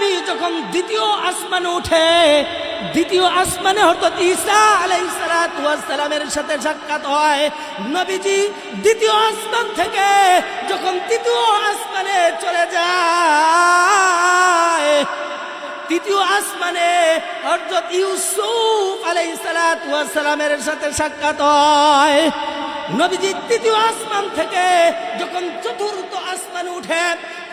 নবী যখন দ্বিতীয় আসমানে উঠে, দ্বিতীয় আসমানে হযরত ঈসা আলাইহিস সালাতু ওয়াস সালামের সাথে সাক্ষাৎ হয়। নবীজি দ্বিতীয় আসমান থেকে যখন তৃতীয় আসমানে চলে যায়, তৃতীয় আসমানে হযরত ইউসুফ আলাইহিস সালাতু ওয়াস সালামের সাথে সাক্ষাৎ হয়। নবীজি তৃতীয় আসমান থেকে যখন চতুর্থ আসমানে উঠে,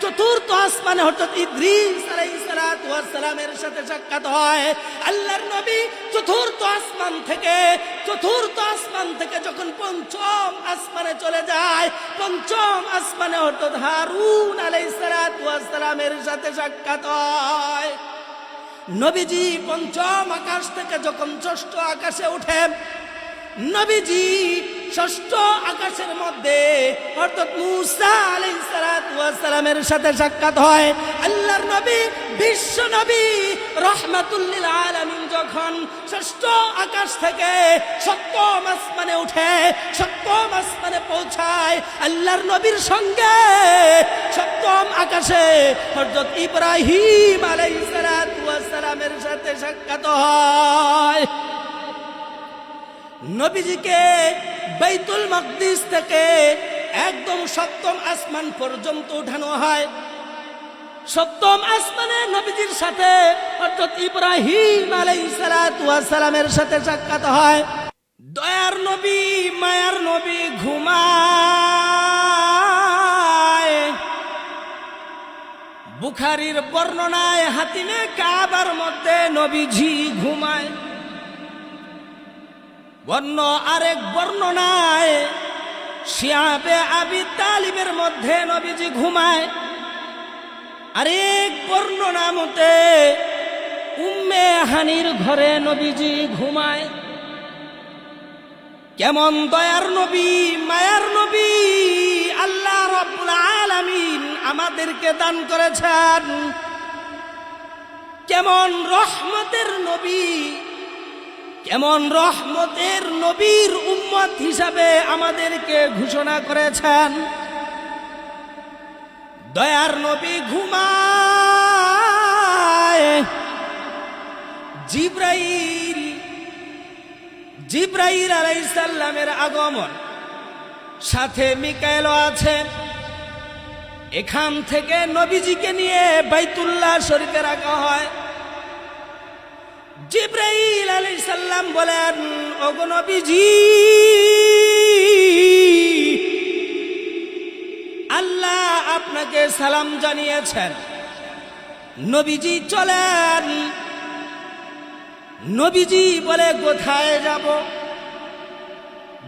চতুর্থ আসমানে হযরত ইদ্রিস আলাইহিস সালাতু ওয়াস সালামের সাথে সাক্ষাৎ হয়। আল্লাহর নবী চতুর্থ আসমান থেকে যখন পঞ্চম আসমানে চলে যায়, পঞ্চম আসমানে হযরত হারুন আলাইহিস সালাতু ওয়াস সালামের সাথে সাক্ষাৎ হয়। নবীজি পঞ্চম আকাশ থেকে যখন ষষ্ঠ আকাশে উঠে, নবীজি ষষ্ঠ আকাশের মধ্যে হযরত মূসা আলাইহিস সালাতু ওয়াস সালামের সাথে সাক্ষাৎ হয়। আল্লাহর নবী বিশ্ব নবী রাহমাতুল লিল আলামিন যখন ষষ্ঠ আকাশ থেকে সপ্তম আসমানে উঠে, সপ্তম আসমানে পৌঁছায়, আল্লাহর নবীর সঙ্গে সপ্তম আকাশে হযরত ইব্রাহিম আলাইহিস সালাতু ওয়াস সালামের সাথে সাক্ষাৎ হয়। নবীজিকে বাইতুল মাকদিস থেকে একদম সপ্তম আসমান পর্যন্ত উঠানো হয়। সপ্তম আসমানে নবীজির সাথে হযরত ইব্রাহিম আলাইহিস সালাতু ওয়াস সালামের সাথে সাক্ষাৎ হয়। দয়ার নবী, মায়ার নবী ঘুমায়। বুখারীর বর্ণনায় হাতিমে কাবার মধ্যে নবীজি ঘুমায়। অন্য আরেক বর্ণনায় শিয়াবে আবি তালিবের মধ্যে নবীজি ঘুমায়। আরেক বর্ণনা মতে উম্মে হানির ঘরে নবীজি ঘুমায়। কেমন দয়ার নবী, মায়ার নবী আল্লাহ রাব্বুল আলামিন আমাদেরকে দান করেছেন। কেমন রহমতের নবী, কেমন রহমতের নবীর উম্মত হিসাবে আমাদেরকে ঘোষণা করেছেন। দয়ার নবী ঘুমায়। জিব্রাইল আলাইহিস সালামের আগমন, সাথে মিকাইলও আছে। এখান থেকে নবীজিকে নিয়ে বাইতুল্লাহ শরীফে রাখা হয়। জিব্রাইল আলাইহিস সালাম বলেন, ওগো নবীজি, আল্লাহ আপনাকে সালাম জানিয়েছেন। নবীজি চলেন। নবীজি বলে, কোথায় যাব?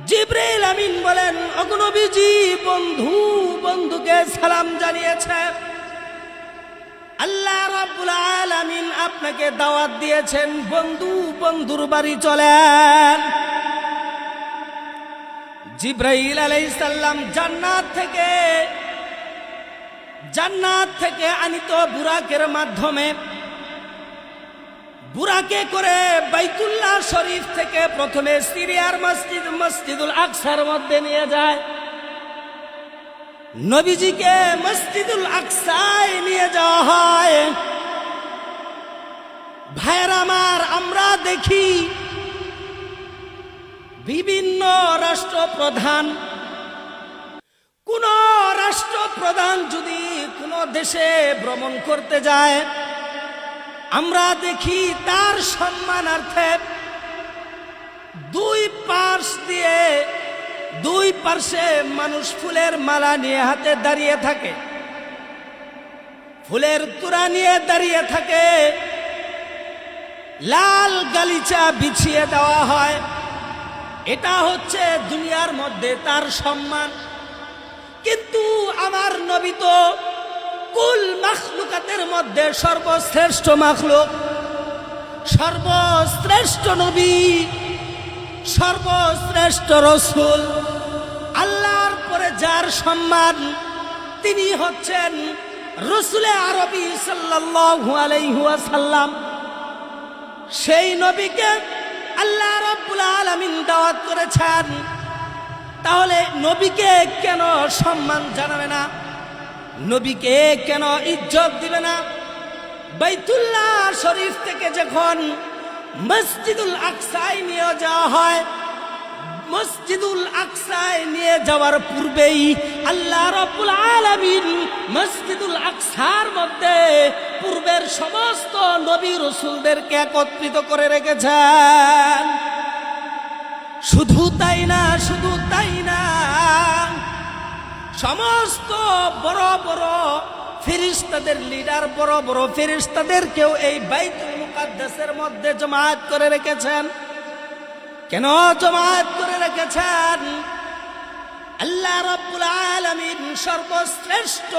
জিব্রাইল আমিন বলেন, ওগো নবীজি, বন্ধুকে সালাম জানিয়েছে। আল্লাহ রাব্বুল আলামিন আপনাকে দাওয়াত দিয়েছেন, বন্ধুর বাড়ি চলেন। জিব্রাইল আলাইহিস সালাম জান্নাত থেকে আনিত বুরাকের মাধ্যমে বুরাকে করে বাইতুল্লাহ শরীফ থেকে প্রথমে সিরিয়ার মসজিদুল আকসার মধ্যে নিয়ে যায়। নবীজিকে মসজিদুল আকসায় নিয়ে যাওয়া হয়। ভাইয়ের আমার, আমরা দেখি বিভিন্ন রাষ্ট্রপ্রধান, কোন রাষ্ট্রপ্রধান যদি কোন দেশে ভ্রমণ করতে যায়, আমরা দেখি তার সম্মানার্থে দুই পার্শ্বে মানুষ ফুলের মালা নিয়ে হাতে দাঁড়িয়ে থাকে, ফুলের তোড়া নিয়ে দাঁড়িয়ে থাকে, লাল গালিচা বিছিয়ে দেওয়া হয়। এটা হচ্ছে দুনিয়ার মধ্যে তার সম্মান। কিন্তু আমার নবী তো কুল মাখলুকাতের মধ্যে সর্বশ্রেষ্ঠ মাখলুক, সর্বশ্রেষ্ঠ নবী, সর্বশ্রেষ্ঠ রাসূল। আল্লাহর পরে যার সম্মান, তিনি হচ্ছেন রাসূলে আরবী সাল্লাল্লাহু আলাইহি ওয়াসাল্লাম। সেই নবীকে আল্লাহ রাব্বুল আলামিন দাওয়াত করেছেন। তাহলে নবীকে কেন সম্মান জানাবে না? নবীকে কেন ইজ্জত দিবে না? বাইতুল্লাহ শরীফ থেকে যখন মসজিদুল আকসায় নিয়ে যাওয়া হয়, মসজিদুল আকসায় নিয়ে যাওয়ার পূর্বেই আল্লাহ রাব্বুল আলামিন মসজিদুল আকসার মধ্যে পূর্বের সমস্ত নবী রাসূলদেরকে একত্রিত করে রেখেছেন। শুধু তাই না, শুধু তাই না, সমস্ত বড় বড় ফেরেশতাদের লিডার, বড় বড় ফেরেশতাদেরকেও এই বাইতুল মুকাদ্দাসের মধ্যে জমায়েত করে রেখেছেন। কেন জমায়েত করে রেখেছেন? আল্লাহ রাব্বুল আলামিন সর্বশ্রেষ্ঠ,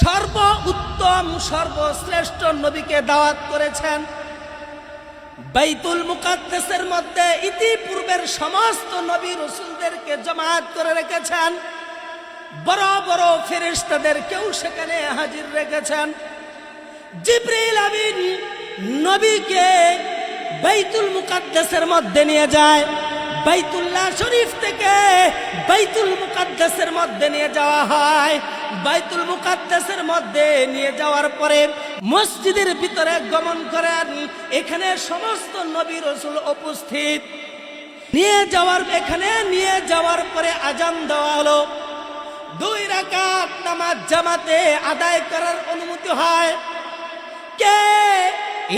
সর্বোত্তম, সর্বশ্রেষ্ঠ নবীকে দাওয়াত করেছেন। বাইতুল মুকাদ্দাসের মধ্যে ইতিপূর্বের সমস্ত নবী রাসূলদেরকে জমায়েত করে রেখেছেন। বড় বড় ফেরেশতাদেরকেও সেখানে হাজির রেখেছেন। জিবরিল আমিন নবীকে বাইতুল মুকাদ্দাসের মধ্যে নিয়ে যায়। বাইতুল্লাহ শরীফ থেকে বাইতুল মুকাদ্দাসের মধ্যে নিয়ে যাওয়া হয়। বাইতুল মুকাদ্দাসের মধ্যে নিয়ে যাওয়ার পরে মসজিদের ভিতরে গমন করেন। এখানে সমস্ত নবী রাসূল উপস্থিত। এখানে নিয়ে যাওয়ার পরে আজান দেওয়া হলো। 2 রাকাত নামাজ জামাতে আদায় করার অনুমতি হয়। কে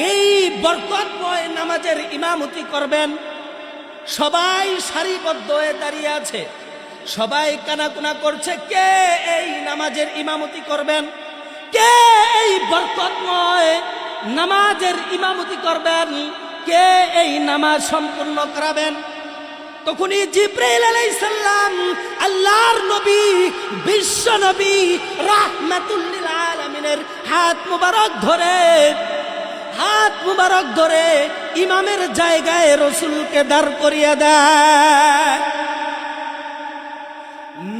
এই বরকতময় নামাজের ইমামতি করবেন? সবাই সারিবদ্ধ হয়ে দাঁড়িয়ে আছে, সবাই কানাকুনা করছে, কে এই নামাজের ইমামতি করবেন? কে এই বরকতময় নামাজের ইমামতি করবেন? কে এই নামাজ সম্পূর্ণ করাবেন? তখনই জিবরাইল আলাইহিস সালাম, আল্লাহর নবী, বিশ্ব নবী, রাহমাতুল লিল আলামিনের হাত মুবারক ধরে ইমামের জায়গায় রাসূলকে দাঁড় করিয়ে দেয়।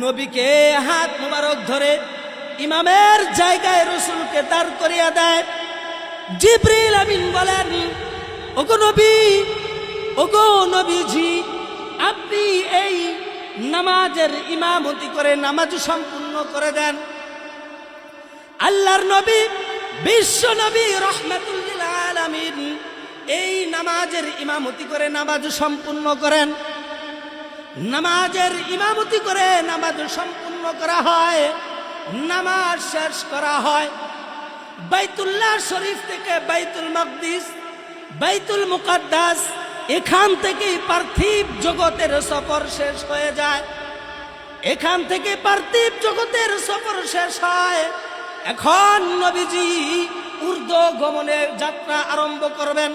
নবীকে হাত মুবারক ধরে ইমামের জায়গায় রাসূলকে দাঁড় করিয়ে দেয়। জিবরিল আমিন বলেন, ওগো নবী, ওগো নবীজি, আপনি এই নামাজের ইমামতি করে নামাজ সম্পূর্ণ করে দেন। আল্লাহর নবী, বিশ্ব নবী, রাহমাতুল লিল আলামিন এই নামাজের ইমামতি করে নামাজ সম্পূর্ণ করেন। নামাজের ইমামতি করে নামাজ সম্পূর্ণ করা হয়। নামাজ শেষ করা হয়। বাইতুল্লাহ শরীফ থেকে বাইতুল মাকদিস, বাইতুল মুকাদ্দাস, এখান থেকেই পার্থিব জগতের সফর শেষ হয়ে যায়। এখান থেকে পার্থিব জগতের সফর শেষ হয়। এখন নবীজি ঊর্ধ্ব গমনের যাত্রা আরম্ভ করবেন।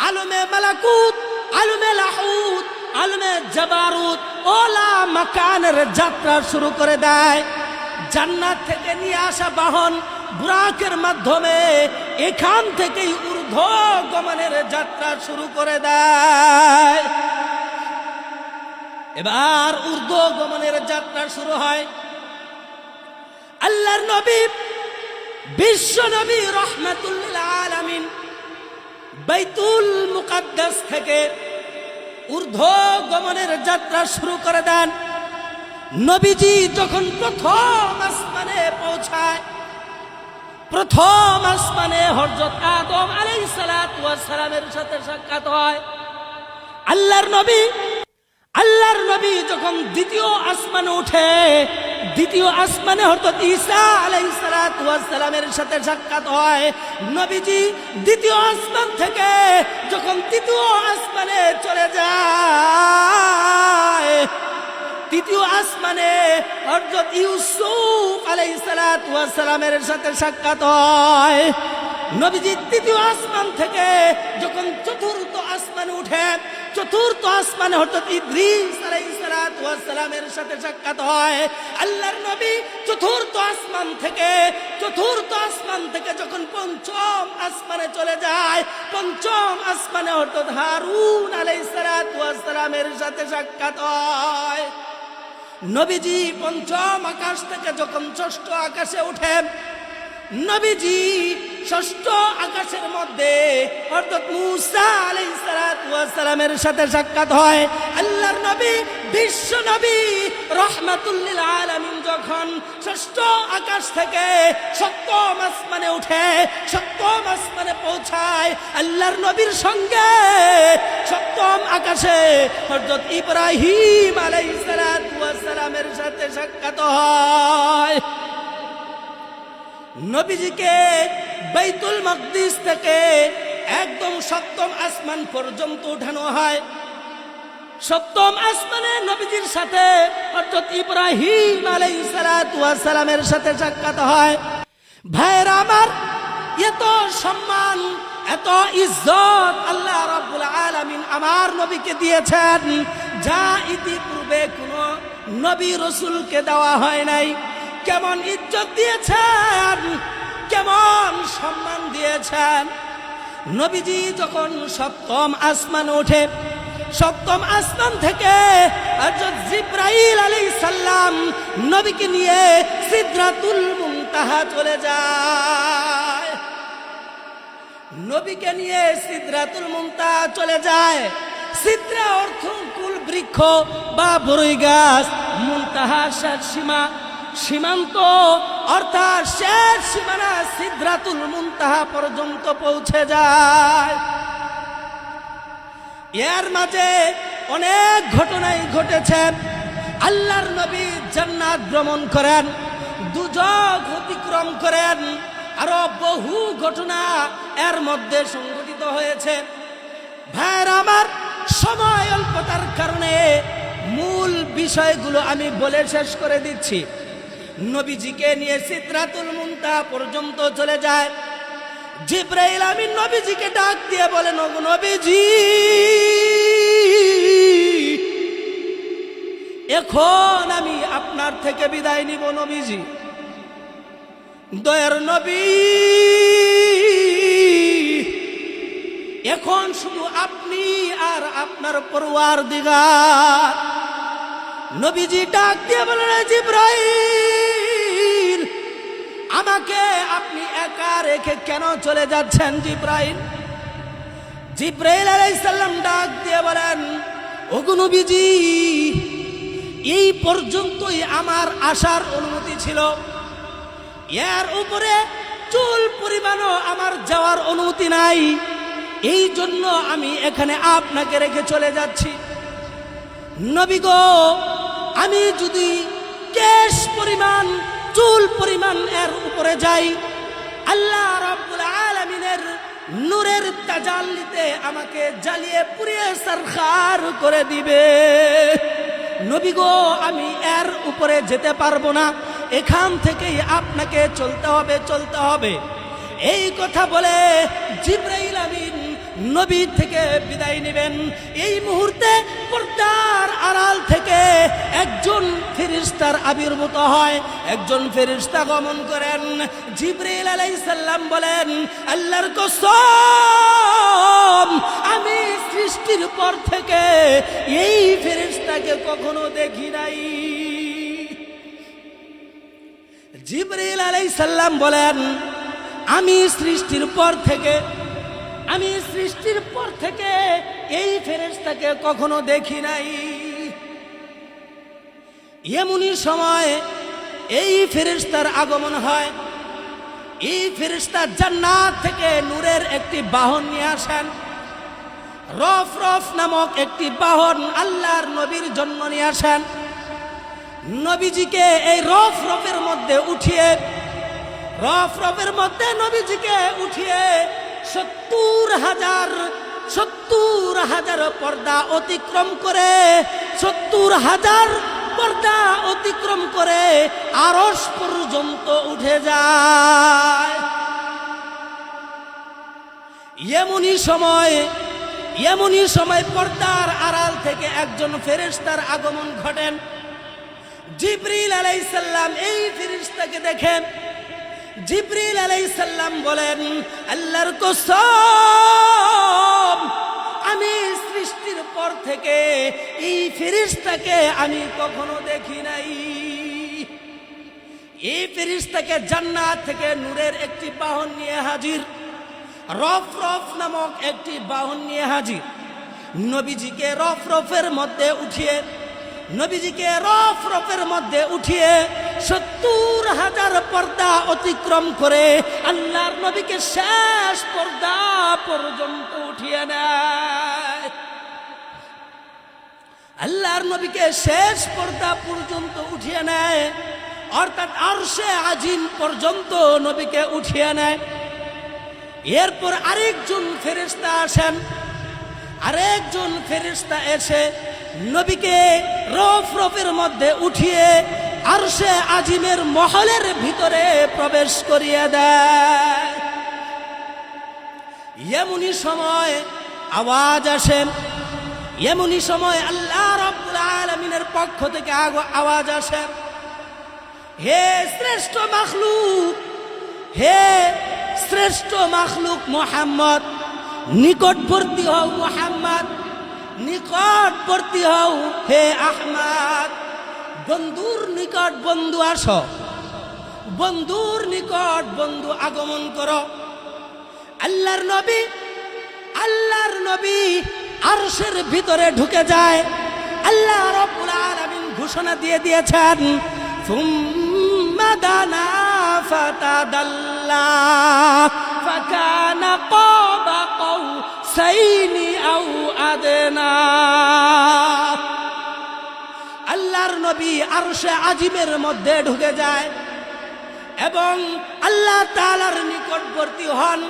আলমে মালাকুত, আলমে লাহুত, আলমে জাবারুত, ওলা মাকানের যাত্রা শুরু করে দেয়। জান্নাত থেকে নিয়ে আসা বাহন বুরাকের মাধ্যমে এখান থেকেই ঊর্ধ্ব গমনের যাত্রা শুরু করে দেয়। এবার ঊর্ধ্ব গমনের যাত্রা শুরু হয়। আল্লাহর নবী, বিশ্ব নবী, রাহমাতুল লিল আলামিন বাইতুল মুকাদ্দাস থেকে ঊর্ধ্ব গমনের যাত্রা শুরু করে দেন। নবীজি যখন প্রথম আসমানে পৌঁছায়, প্রথম আসমানে হযরত আদম আলাইহিস সালাতু ওয়াস সালামের সাথে সাক্ষাৎ হয়। আল্লাহর নবী যখন দ্বিতীয় আসমানে ওঠে, দ্বিতীয় আসমানে হযরত ঈসা আলাইহিস সালাতু ওয়াস সালামের সাথে সাক্ষাৎ হয়। নবীজি দ্বিতীয় আসমান থেকে যখন তৃতীয় আসমানে চলে যায়, তৃতীয় আসমানে হযরত ইউসুফ আলাইহিস সালাতু ওয়াস সালামের সাথে সাক্ষাৎ হয়। নবীজি তৃতীয় আসমান থেকে যখন চতুর্থ আসমানে উঠে, চতুর্থ আসমানে হযরত ইদ্রিস আলাইহিস সালাতু ওয়াস সালামের সাথে সাক্ষাৎ হয়। আল্লাহর নবী চতুর্থ আসমান থেকে যখন পঞ্চম আসমানে চলে যায়, পঞ্চম আসমানে হযরত হারুন আলাইহিস সালাতু ওয়াস সালামের সাথে সাক্ষাৎ হয়। নবীজি পঞ্চম আকাশ থেকে যখন ষষ্ঠ আকাশে ওঠেন, নবীজি ষষ্ঠ আকাশের মধ্যে অর্থাৎ মুসা আলাইহিস সালাতু ওয়াস সালামের সাথে সাক্ষাৎ হয়। আল্লাহর নবী বিশ্ব নবী রাহমাতুল লিল আলামিন যখন ষষ্ঠ আকাশ থেকে সপ্তম আসমানে উঠে সপ্তম আসমানে পৌঁছায়, আল্লাহর নবীর সঙ্গে সপ্তম আকাশে হযরত ইব্রাহিম আলাইহিস সালাতু ওয়াস সালামের সাথে সাক্ষাৎ হয়। নবীজিকে বাইতুল মাকদিস থেকে একদম সপ্তম আসমান পর্যন্ত উঠানো হয়। সপ্তম আসমানে নবীজির সাথে অর্থাৎ ইব্রাহিম আলাইহিস সালাতু ওয়াস সালামের সাথে সাক্ষাৎ হয়। ভাইরা আমার, এত সম্মান এত ইজ্জত আল্লাহ রাব্বুল আলামিন আমার নবীকে দিয়েছেন, যা ইতিপূর্বে কোনো নবী রাসূলকে দেওয়া হয় নাই। কেমন ইজ্জত দিয়েছেন, কেমন সম্মান দিয়েছেন। নবীজি যখন সপ্তম আসমান ওঠে, সপ্তম আসমান থেকে হযরত জিবরাইল আলাইহিস সালাম নবীকে নিয়ে সিদরাতুল মুনতাহা চলে যায়। নবীকে নিয়ে সিদরাতুল মুনতাহা চলে যায়। সিদরা অর্থ কুল বৃক্ষ বা বরই গাছ, মুনতাহা শেষ সীমা, সীমান্ত অর্থাৎ শেষ সীমানা সিদরাতুল মুনতাহা পর্যন্ত পৌঁছে যায়। এর মাঝে অনেক ঘটনাই ঘটেছে। আল্লাহর নবী জান্নাত ভ্রমণ করেন, দুজক অতিক্রম করেন, আরো বহু ঘটনা এর মধ্যে সংঘটিত হয়েছে। ভাইরা আমার, সময় অল্পতার কারণে মূল বিষয়গুলো আমি বলে শেষ করে দিচ্ছি। নবীজিকে নিয়ে সিদরাতুল মুনতাহা পর্যন্ত চলে যায়। জিবরাইল আমিন নবীজিকে ডাক দিয়ে বলেন, ওগো নবীজি, এখন আমি আপনার থেকে বিদায় নিব। নবীজি, দয়ার নবী, এখন শুধু আপনি আর আপনার পরওয়ারদিগার। নবীজি ডাক দিয়ে বলেন, জিবরাইল, আমাকে আপনি একা রেখে কেন চলে যাচ্ছেন জিবরাইল? জিবরাইল আলাইহিস সালাম ডাক দিয়ে বলেন, ওগো নবীজি, এই পর্যন্তই আমার আসার অনুমতি ছিল, এর উপরে চুল পরিমাণও আমার যাওয়ার অনুমতি নাই। এই জন্য আমি এখানে আপনাকে রেখে চলে যাচ্ছি। নবী গো, আমি যদি কেশ পরিমাণ চুল পরিমাণ এর উপরে যাই, আল্লাহ রাব্বুল আলামিনের নূরের তাজাল্লিতে আমাকে জ্বালিয়ে পুড়িয়ে সারখার করে দিবে। নবী গো, আমি এর উপরে যেতে পারবো না, এখান থেকেই আপনাকে চলতে হবে, চলতে হবে। এই কথা বলে জিবরাইল আমিন নবী থেকে বিদায় নেবেন। এই মুহূর্তে পর্দার আড়াল থেকে একজন ফেরেশতার আবির্ভূত হয়, একজন ফেরেশতা গমন করেন। জিবরাইল আলাইহিস সালাম বলেন, আল্লাহর কসম, আমি সৃষ্টির পর থেকে এই ফেরেশতাকে কখনো দেখি নাই। জিবরাইল আলাইহিস সালাম বলেন, আমি সৃষ্টির পর থেকে এই ফেরেশতাকে কখনো দেখি নাই। এমনই সময় এই ফেরেশতার আগমন হয়। এই ফেরেশতা জান্নাত থেকে নূরের একটি বাহন নিয়ে আসেন। রফরফ নামক একটি বাহন আল্লাহর নবীর জন্য নিয়ে আসেন। নবীজিকে এই রফরফের মধ্যে উঠিয়ে নবীজিকে উঠিয়ে 70,000 পর্দা অতিক্রম করে আরশ পর্যন্ত উঠে যায়। এমনই সময় পর্দার আড়াল থেকে একজন ফেরেশতার আগমন ঘটেন। জিবরিল আলাইহিস সালাম এই ফেরেশতাকে দেখেন। জিবরিল আলাইহিস সালাম বলেন, আল্লাহর কসম, আমি সৃষ্টির পর থেকে এই ফেরেশতাকে আমি কখনো দেখি নাই। এই ফেরেশতাকে জান্নাত থেকে নূরের একটি বাহন নিয়ে হাজির, রফ রফ নামক একটি বাহন নিয়ে হাজির। নবীজিকে রফ রফের মধ্যে উঠিয়ে, নবীজিকে রফ রফের মধ্যে উঠিয়ে 70,000 পর্দা অতিক্রম করে আল্লাহর নবীকে শেষ পর্দা পর্যন্ত উঠিয়ে নেয়। আল্লাহর নবীকে শেষ পর্দা পর্যন্ত উঠিয়ে নেয়, অর্থাৎ আরশে আজিম পর্যন্ত নবীকে উঠিয়ে নেয়। এরপর আরেকজন ফেরেশতা আসেন, আরেকজন ফেরেশতা এসে নবীকে রফ রফের মধ্যে উঠিয়ে আরশে আজিমের মহলের ভিতরে প্রবেশ করিয়ে দেয়। এমনই সময় আওয়াজ আসে, এমনই সময় আল্লাহ রাব্বুল আলামিনের পক্ষ থেকে আওয়াজ আসে, হে শ্রেষ্ঠ মাখলুক, হে শ্রেষ্ঠ মাখলুক মুহাম্মদ, নিকটবর্তী হও মুহাম্মদ, নিকটবর্তী হও হে আহমদ। বন্ধুর নিকট বন্ধু আসো, বন্ধুর নিকট বন্ধু আগমন করো। আল্লাহর নবী, আল্লাহর নবী আরশের ভিতরে ঢুকে যায়। আল্লাহ রাব্বুল আলামিন ঘোষণা দিয়ে দিয়েছেন, সুম্মা দানা ফাতাদাল্লা ফাকানা কাবা কাউসাইনি আও আদনা। আল্লাহর নবী আরশে আজিমের মধ্যে ঢুকে যায় এবং আল্লাহ তাআলার নিকটবর্তী হন।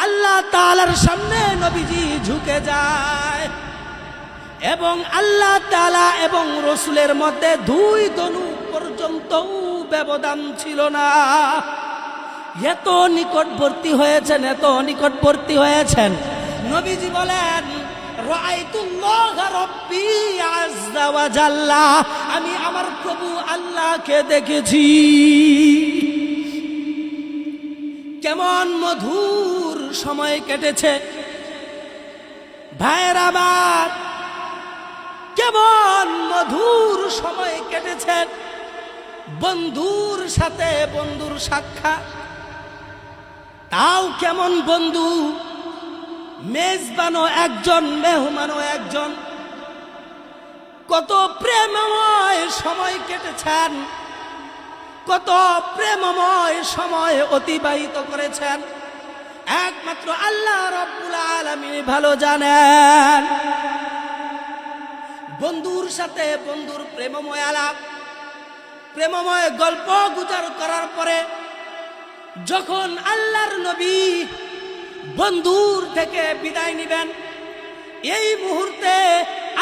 আল্লাহ তাআলার সামনে নবীজি ঝুঁকে যায় এবং আল্লাহ তাআলা এবং রসুলের মধ্যে 2 ধনু পর্যন্ত ব্যবধান ছিল না। এত নিকটবর্তী হয়েছেন, এত নিকটবর্তী হয়েছেন। নবীজি বলেন, রাআইতুল্লাহ রাব্বি আযজা ওয়া জাল্লা, আমি আমার প্রভু আল্লাহকে দেখেছি। কেমন মধুর সময় কেটেছে ভাইয়ের আমার, কেমন মধুর সময় কেটেছে। বন্ধুর সাথে বন্ধুর সাক্ষাৎ, তাও কেমন বন্ধু, মেজবানও একজন, মেহমানও একজন। কত প্রেমময় সময় কেটেছেন, কত প্রেমময় সময় অতিবাহিত করেছেন, একমাত্র আল্লাহ রাব্বুল আলামিন ভালো জানেন। বন্ধুর সাথে বন্ধুর প্রেমময় আলাপ, প্রেমময় গল্প গুজর করার পরে যখন আল্লাহর নবী বন্ধুর থেকে বিদায় নিবেন, এই মুহূর্তে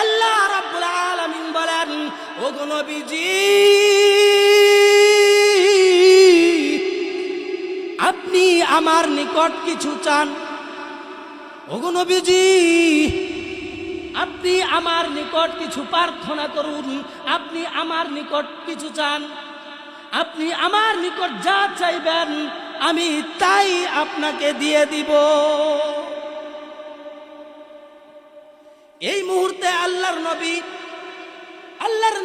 আল্লাহ রাব্বুল আলামিন বলেন, ওগো নবীজি, আপনি আমার নিকট কিছু চান। ওগো নবীজি, আপনি আমার নিকট কিছু প্রার্থনা করুন, আপনি আমার নিকট কিছু চান। আপনি আমার নিকট যা চাইবেন আমি তাই আপনাকে দিয়ে দিব। এই মুহূর্তে আল্লাহর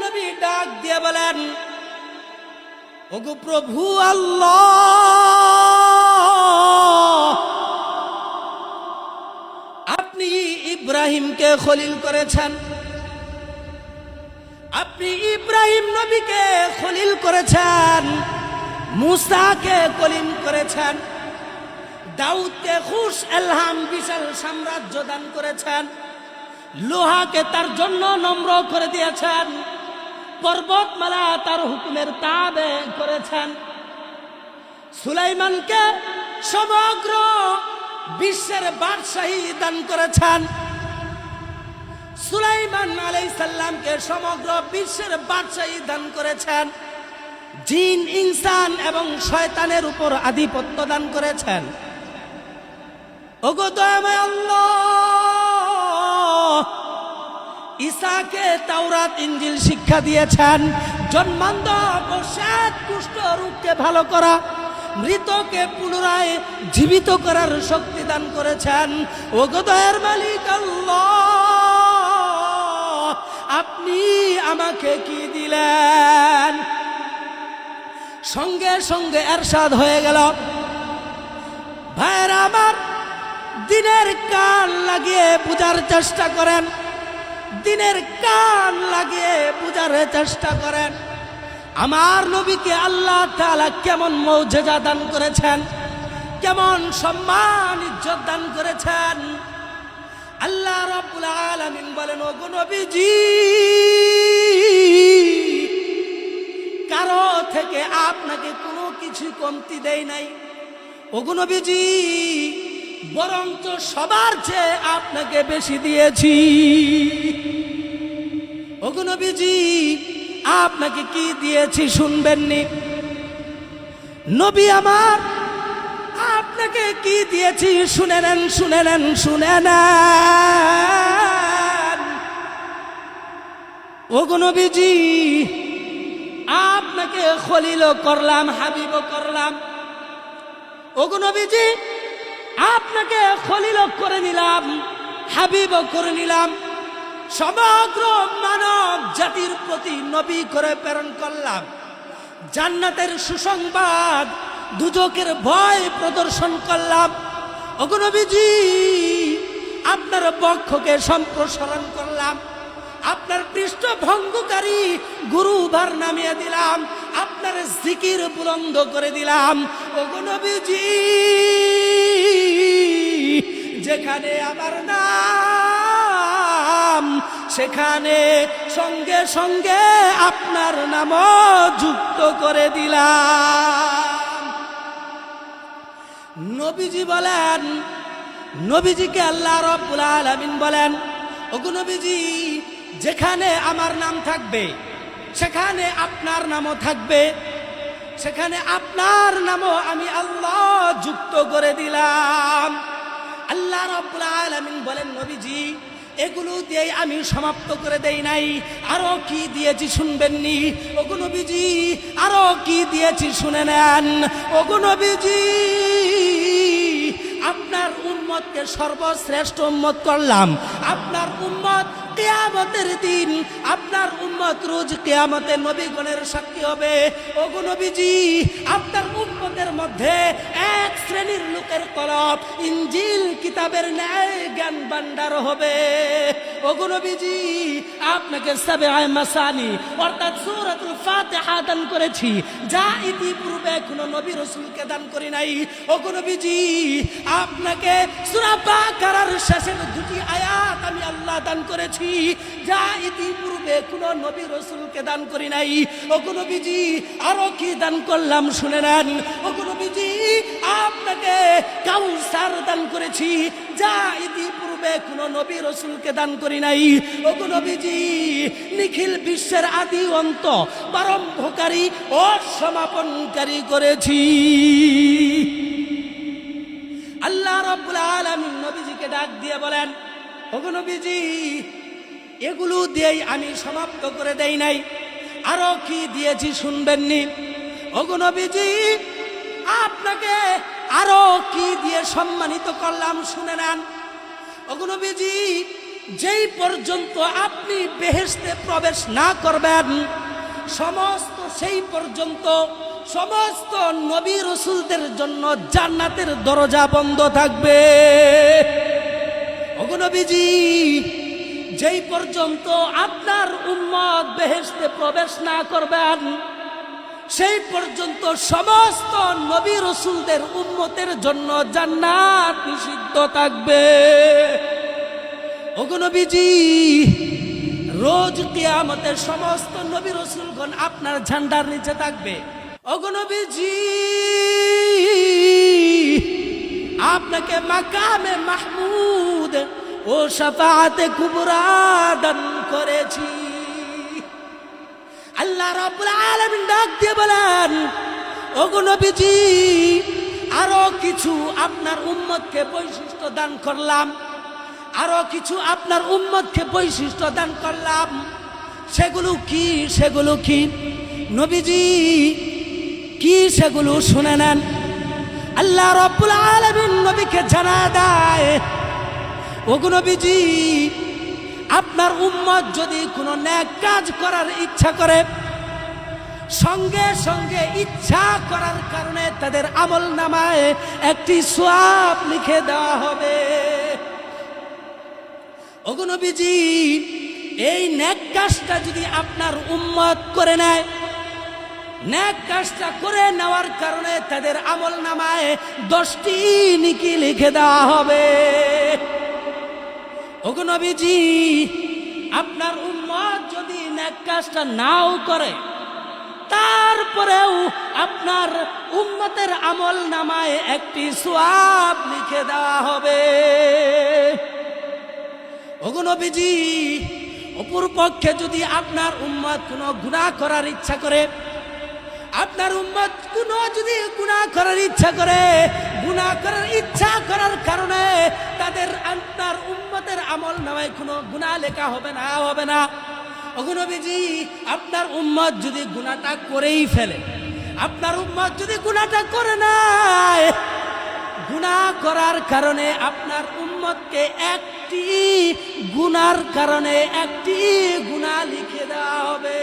নবী ডাক দিয়ে বলেন, ওগো প্রভু আল্লাহ, আপনি ইব্রাহিমকে খলিল করেছেন, আপনি ইব্রাহিম নবীকে খলিল করেছেন, মুসাকে কলিম করেছেন, দাউদকে খুশ এলহাম বিশাল সাম্রাজ্য দান করেছেন, লোহাকে তার জন্য নম্র করে দিয়েছেন, পর্বতমালা তার হুকুমের তাবে করেছেন, সুলাইমানকে সমগ্র বিশ্বের বাদশাহী দান করেছেন, সুলাইমান আলাইহিস সালামকে সমগ্র বিশ্বের বাদশাহী দান করেছেন, জিন ইনসান এবং শয়তানের উপর আধিপত্য দান করেছেন। ওগো দয়াময় আল্লাহ, ঈসাকে তাওরাত ইনজিল শিক্ষা দিয়েছেন, জন্মান্ধ অবসাদ কুষ্ঠ রোগকে ভালো করা, মৃতকে পুনরায় জীবিত করার শক্তি দান করেছেন। ওগো দয়ার মালিক আল্লাহ, আপনি আমাকে কি দিলেন? সঙ্গে সঙ্গে এরশাদ হয়ে গেল, ভাইরা আমার, দিনের কান লাগিয়ে বুঝার চেষ্টা করেন, দিনের কান লাগিয়ে বুঝার চেষ্টা করেন আমার নবীকে আল্লাহ তাআলা কেমন মৌজেজা দান করেছেন, কেমন সম্মান ইজ্জত দান করেছেন। আল্লাহ রাব্বুল আলামিন বলেন, ওগো নবীজি, কারো থেকে আপনাকে কোনো কিছু কমতি দেই নাই। ওগো নবীজি, বরঞ্চ সবার চেয়ে আপনাকে বেশি দিয়েছি। ওগো নবীজি, আপনাকে কি দিয়েছি শুনবেননি? নবী আমার, আপনাকে কি দিয়েছি শুনে নেন, শুনে নেন, শুনে নেন। ওগো নবীজি, আপনাকে খলিল করলাম, হাবিব করলাম। ওগো নবীজি, আপনাকে খলিল করে নিলাম, হাবিব করে নিলাম। সমগ্র মানব জাতির প্রতি নবী করে প্রেরণ করলাম। জান্নাতের সুসংবাদ, দুজকের ভয় প্রদর্শন করলাম। ওগো নবীজি, আপনার বক্ষকে সম্প্রসারণ করলাম, আপনার পৃষ্ঠভঙ্গকারী গুরুভার নামিয়ে দিলাম, আপনার জিকির বুলন্দ করে দিলাম। ওগো নবীজি, যেখানে আমার নাম, সেখানে সঙ্গে সঙ্গে আপনার নামও যুক্ত করে দিলাম। নবীজি বলেন, নবীজিকে আল্লাহ রাব্বুল আলামিন বলেন, ওগো নবীজি, যেখানে আমার নাম থাকবে সেখানে আপনার নামও থাকবে, সেখানে আপনার নামও আমি আল্লাহ যুক্ত করে দিলাম। আল্লাহ রাব্বুল আলামিন বলেন, নবীজি, এগুলো দিয়ে আমি সমাপ্ত করে দেই নাই, আরো কি দিয়েছি শুনবেননি? ওগো নবীজি, আরো কি দিয়েছি শুনে নেন। ওগো নবীজি, আপনার উম্মতকে সর্বশ্রেষ্ঠ উম্মত করলাম। আপনার উম্মত কিয়ামতের দিন, আপনার উম্মত রোজ কিয়ামতে নবীগণের সাক্ষী হবে। ওগো নবীজি, আপনার উম্মতের মধ্যে এক শ্রেণীর লোকের কলব ইনজিল কিতাবের ন্যায় জ্ঞান ভান্ডার হবে। ওগো নবীজি, আপনাকে সাবআয়ে মাসানি অর্থাৎ সূরাতুল ফাতিহা দান করেছি, যা ইতিপূর্বে কোনো নবী রাসূলকে দান করি নাই। ওগো নবীজি, আপনাকে সূরা বাকারার শেষের দুটি আয়াত আমি আল্লাহ দান করেছি, যা ইতিপূর্বে কোনো নবী রাসূলকে দান করি নাই। ওগো নবীজি, আরো কি দান করলাম শুনে নেন। ওগো নবীজি, আপনাকে কাউসার দান করেছি, যা ইতিপূর্বে কোনো নবী রাসূলকে দান করি নাই। ওগো নবীজি, নিখিল বিশ্বের আদি অন্ত, প্রারম্ভকারী ও সমাপনকারী করেছি। আল্লাহ রাব্বুল আলামিন নবীজিকে ডাক দিয়ে বলেন, ওগো নবীজি, এগুলো দিয়েই আমি সমাপ্ত করে দেই নাই, আরো কি দিয়েছি শুনবেননি? ওগো নবীজি, আপনাকে আরো কি দিয়ে সম্মানিত করলাম শুনে নেন। ওগো নবীজি, যেই পর্যন্ত আপনি বেহেশতে প্রবেশ না করবেন, সেই পর্যন্ত সমস্ত নবী রাসূলদের জন্য জান্নাতের দরজা বন্ধ থাকবে। ওগো নবীজি, যেই পর্যন্ত আপনার উম্মত বেহেশতে প্রবেশ না করবেন, সেই পর্যন্ত সমস্ত নবী রাসূলদের উম্মতের জন্য জান্নাত নিষিদ্ধ থাকবে। ওগো নবীজি, রোজ কিয়ামতে সমস্ত নবী রাসূলগণ আপনার ঝান্ডার নিচে থাকবে। ওগো নবীজি, আপনাকে মাকামে মাহমুদ ও শাফাআতে কুবরা দান করেছি। আল্লাহ রাব্বুল আলামিন ডাক দিয়ে বলেন, ওগো নবীজি, আরো কিছু আপনার উম্মতকে বৈশিষ্ট্য দান করলাম, আরো কিছু আপনার উম্মতকে বৈশিষ্ট্য দান করলাম। সেগুলো কি? সেগুলো কি নবীজি? কি সেগুলো শুনে নেন। আল্লাহ রাব্বুল আলামিন নবীকে জানা দেয়, ওগো নবীজি, আপনার উম্মত যদি কোনো নেক কাজ করার ইচ্ছা করে, সঙ্গে সঙ্গে ইচ্ছা করার কারণে তাদের আমল নামায় একটি সওয়াব লিখে দেওয়া হবে। ওগো নবীজি, এই নেক কাজটা যদি আপনার উম্মত করে নেয়, নেক কাজটা করে নেওয়ার কারণে তাদের আমল নামায় 10টি নেকি লিখে দেওয়া হবে। ওগো নবীজি, আপনার উম্মত যদি নেক কাজটা নাও করে, তারপরেও আপনার উম্মতের আমল নামায় একটি সওয়াব লিখে দেওয়া হবে। ওগো নবীজি, অপর পক্ষে যদি আপনার উম্মত কোনো গুনাহ করার ইচ্ছা করে, আপনার উম্মত যদি গুনাহ করার ইচ্ছা করে, গুনাহ করার ইচ্ছা করার কারণে তাদের আপনার উম্মতের আমল নামায় কোনো গুনাহ লেখা হবে না। ওগো নবীজি, আপনার উম্মত যদি গুনাহটা করেই ফেলে, আপনার উম্মত যদি গুনাহটা করে নেয়, গুনাহ করার কারণে আপনার উম্মতকে একটি গুনার কারণে একটি গুনাহ লিখে দেওয়া হবে।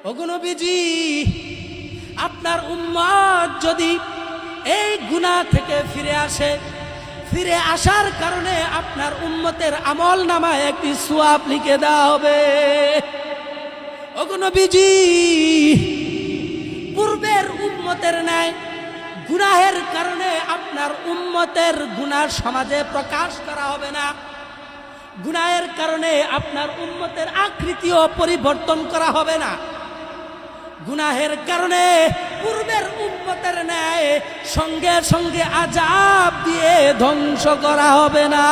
ওগো নবীজি, আপনার উম্মত যদি এই গুনাহ থেকে ফিরে আসে, ফিরে আসার কারণে আপনার উম্মতের আমল নামায় একটি সওয়াব লিখে দেওয়া হবে। ওগো নবীজি, পূর্বের উম্মতের ন্যায় গুনাহের কারণে আপনার উম্মতের গুনাহ সমাজে প্রকাশ করা হবে না। গুনাহের কারণে আপনার উম্মতের আকৃতিও পরিবর্তন করা হবে না। গুনাহের কারণে পূর্বের উম্মতের ন্যায় সঙ্গে সঙ্গে আযাব দিয়ে ধ্বংস করা হবে না।